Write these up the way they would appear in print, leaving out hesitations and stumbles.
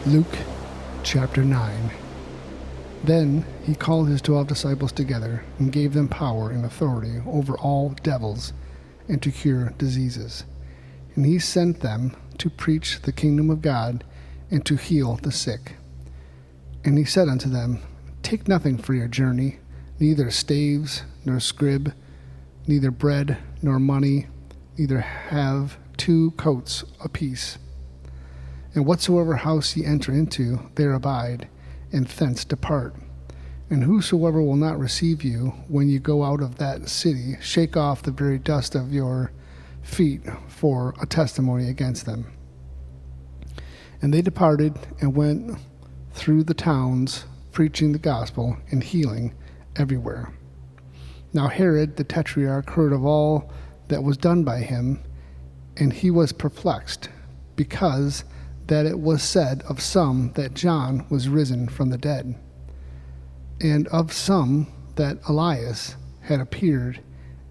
Luke chapter 9. Then he called his 12 disciples together and gave them power and authority over all devils and to cure diseases. And he sent them to preach the kingdom of God and to heal the sick. And he said unto them, Take nothing for your journey, neither staves, nor scrip, neither bread, nor money, neither have 2 coats apiece. And whatsoever house ye enter into, there abide, and thence depart. And whosoever will not receive you when you go out of that city, shake off the very dust of your feet for a testimony against them. And they departed and went through the towns, preaching the gospel and healing everywhere. Now Herod the Tetrarch heard of all that was done by him, and he was perplexed, because that it was said of some that John was risen from the dead, and of some that Elias had appeared,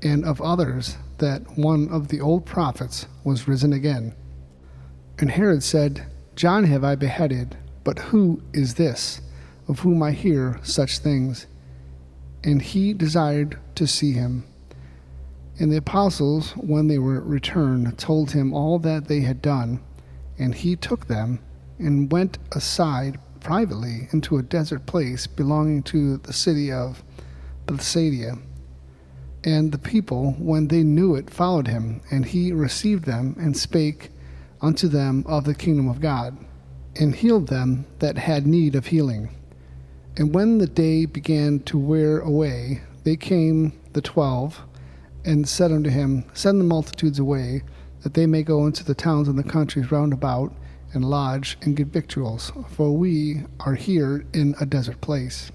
and of others that one of the old prophets was risen again. And Herod said, John have I beheaded, but who is this, of whom I hear such things? And he desired to see him. And the apostles, when they were returned, told him all that they had done. And he took them and went aside privately into a desert place belonging to the city of Bethsaida. And the people, when they knew it, followed him, and he received them and spake unto them of the kingdom of God, and healed them that had need of healing. And when the day began to wear away, they came the 12, and said unto him, Send the multitudes away, that they may go into the towns and the countries round about, and lodge and get victuals, for we are here in a desert place.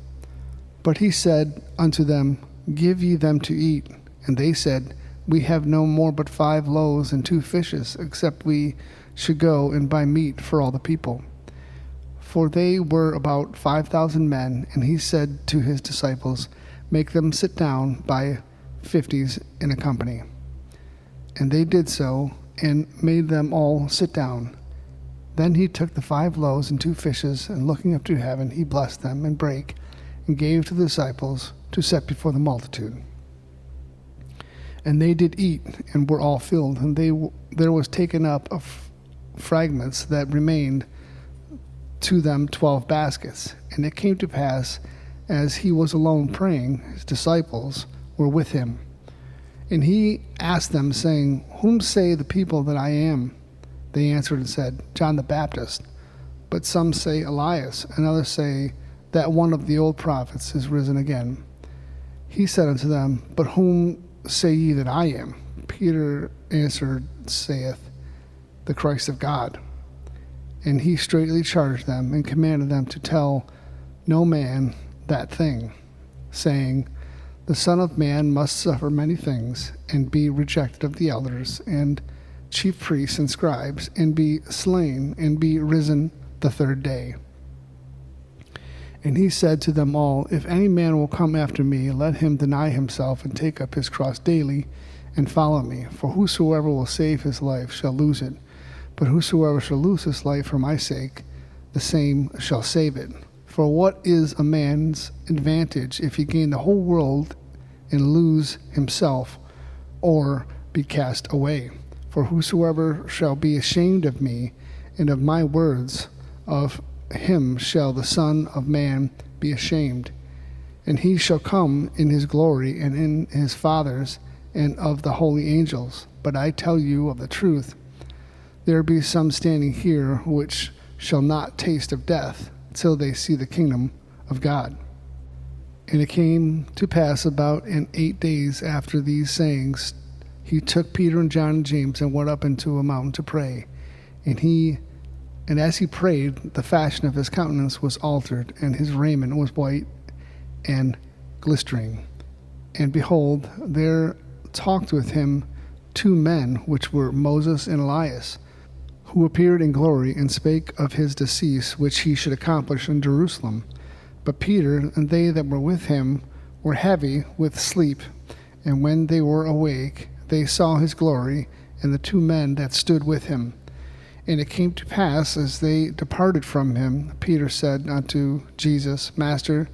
But he said unto them, Give ye them to eat. And they said, We have no more but 5 loaves and 2 fishes, except we should go and buy meat for all the people. For they were about 5,000 men. And he said to his disciples, Make them sit down by 50s in a company. And they did so, and made them all sit down. Then he took the 5 loaves and 2 fishes, and looking up to heaven, he blessed them, and brake, and gave to the disciples to set before the multitude. And they did eat, and were all filled, and there was taken up of fragments that remained to them 12 baskets. And it came to pass, as he was alone praying, his disciples were with him. And he asked them, saying, Whom say the people that I am? They answered and said, John the Baptist. But some say Elias, and others say that one of the old prophets is risen again. He said unto them, But whom say ye that I am? Peter answered, saith, The Christ of God. And he straitly charged them, and commanded them to tell no man that thing, saying, The Son of Man must suffer many things, and be rejected of the elders, and chief priests and scribes, and be slain, and be risen the 3rd day. And he said to them all, If any man will come after me, let him deny himself, and take up his cross daily, and follow me. For whosoever will save his life shall lose it, but whosoever shall lose his life for my sake, the same shall save it. For what is a man's advantage if he gain the whole world and lose himself, or be cast away? For whosoever shall be ashamed of me and of my words, of him shall the Son of Man be ashamed. And he shall come in his glory and in his Father's and of the holy angels. But I tell you of the truth, there be some standing here which shall not taste of death till they see the kingdom of God. And it came to pass about in 8 days after these sayings, he took Peter and John and James and went up into a mountain to pray. And as he prayed, the fashion of his countenance was altered, and his raiment was white and glistering. And behold, there talked with him 2 men, which were Moses and Elias, who appeared in glory, and spake of his decease, which he should accomplish in Jerusalem. But Peter and they that were with him were heavy with sleep, and when they were awake, they saw his glory, and the 2 men that stood with him. And it came to pass, as they departed from him, Peter said unto Jesus, Master,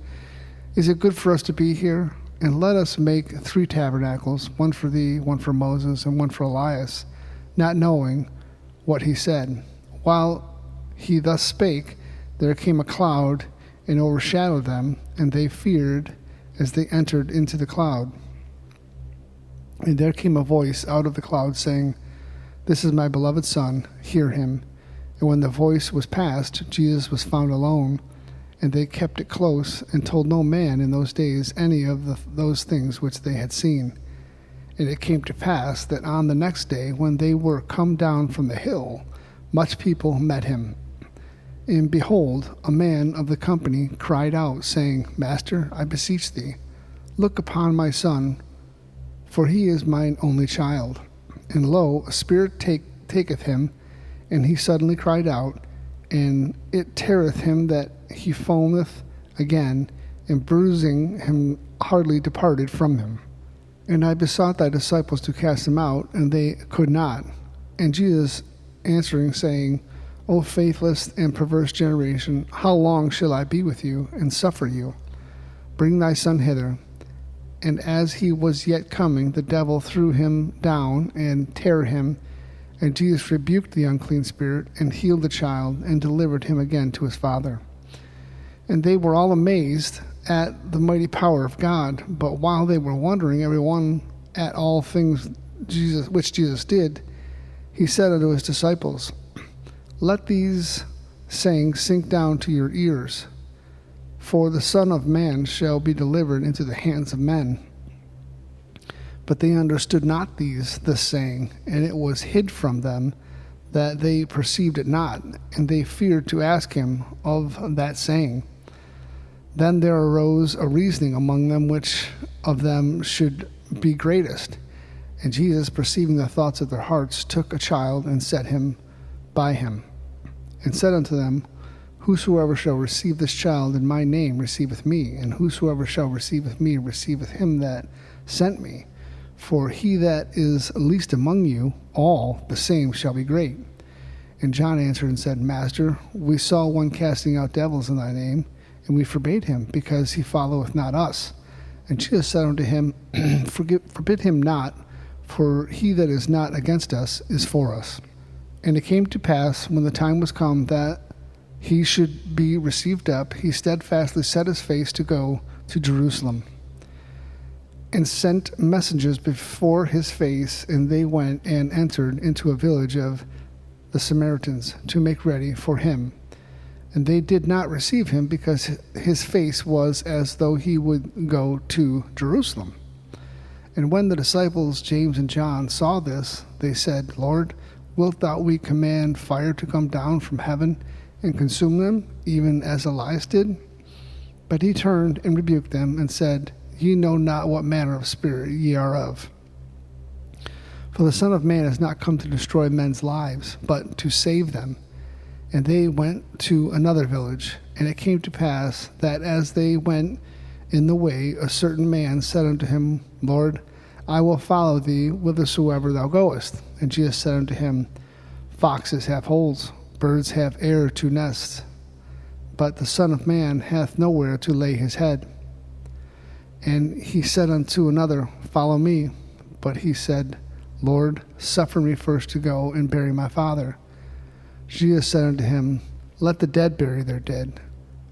is it good for us to be here? And let us make 3 tabernacles, one for thee, one for Moses, and one for Elias, not knowing what he said. While he thus spake, there came a cloud and overshadowed them, and they feared as they entered into the cloud. And there came a voice out of the cloud, saying, This is my beloved Son, hear him. And when the voice was past, Jesus was found alone, and they kept it close, and told no man in those days any of those things which they had seen. And it came to pass that on the next day, when they were come down from the hill, much people met him. And behold, a man of the company cried out, saying, Master, I beseech thee, look upon my son, for he is mine only child. And lo, a spirit taketh him, and he suddenly cried out, and it teareth him that he foameth again, and bruising him hardly departed from him. And I besought thy disciples to cast him out, and they could not. And Jesus answering, saying, O faithless and perverse generation, how long shall I be with you, and suffer you? Bring thy son hither. And as he was yet coming, the devil threw him down, and tare him. And Jesus rebuked the unclean spirit, and healed the child, and delivered him again to his father. And they were all amazed at the mighty power of God. But while they were wondering, every one at all things which Jesus did, he said unto his disciples, Let these sayings sink down to your ears, for the Son of Man shall be delivered into the hands of men. But they understood not this saying, and it was hid from them, that they perceived it not, and they feared to ask him of that saying. Then there arose a reasoning among them, which of them should be greatest. And Jesus, perceiving the thoughts of their hearts, took a child, and set him by him, and said unto them, Whosoever shall receive this child in my name receiveth me, and whosoever shall receiveth me receiveth him that sent me. For he that is least among you all, the same shall be great. And John answered and said, Master, we saw one casting out devils in thy name, and we forbade him, because he followeth not us. And Jesus said unto him, Forbid him not, for he that is not against us is for us. And it came to pass, when the time was come that he should be received up, he steadfastly set his face to go to Jerusalem, and sent messengers before his face, and they went and entered into a village of the Samaritans to make ready for him. And they did not receive him, because his face was as though he would go to Jerusalem. And when the disciples James and John saw this, they said, Lord, wilt thou we command fire to come down from heaven and consume them, even as Elias did? But he turned and rebuked them, and said, Ye know not what manner of spirit ye are of. For the Son of Man is not come to destroy men's lives, but to save them. And they went to another village. And it came to pass that as they went in the way, a certain man said unto him, Lord, I will follow thee whithersoever thou goest. And Jesus said unto him, Foxes have holes, birds have air to nest, but the Son of Man hath nowhere to lay his head. And he said unto another, Follow me. But he said, Lord, suffer me first to go and bury my father. Jesus said unto him, Let the dead bury their dead,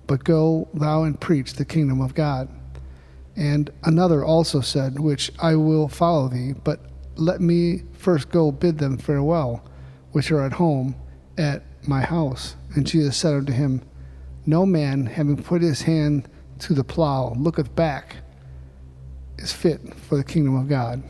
but go thou and preach the kingdom of God. And another also said, Which I will follow thee, but let me first go bid them farewell, which are at home at my house. And Jesus said unto him, No man, having put his hand to the plow, looketh back, is fit for the kingdom of God.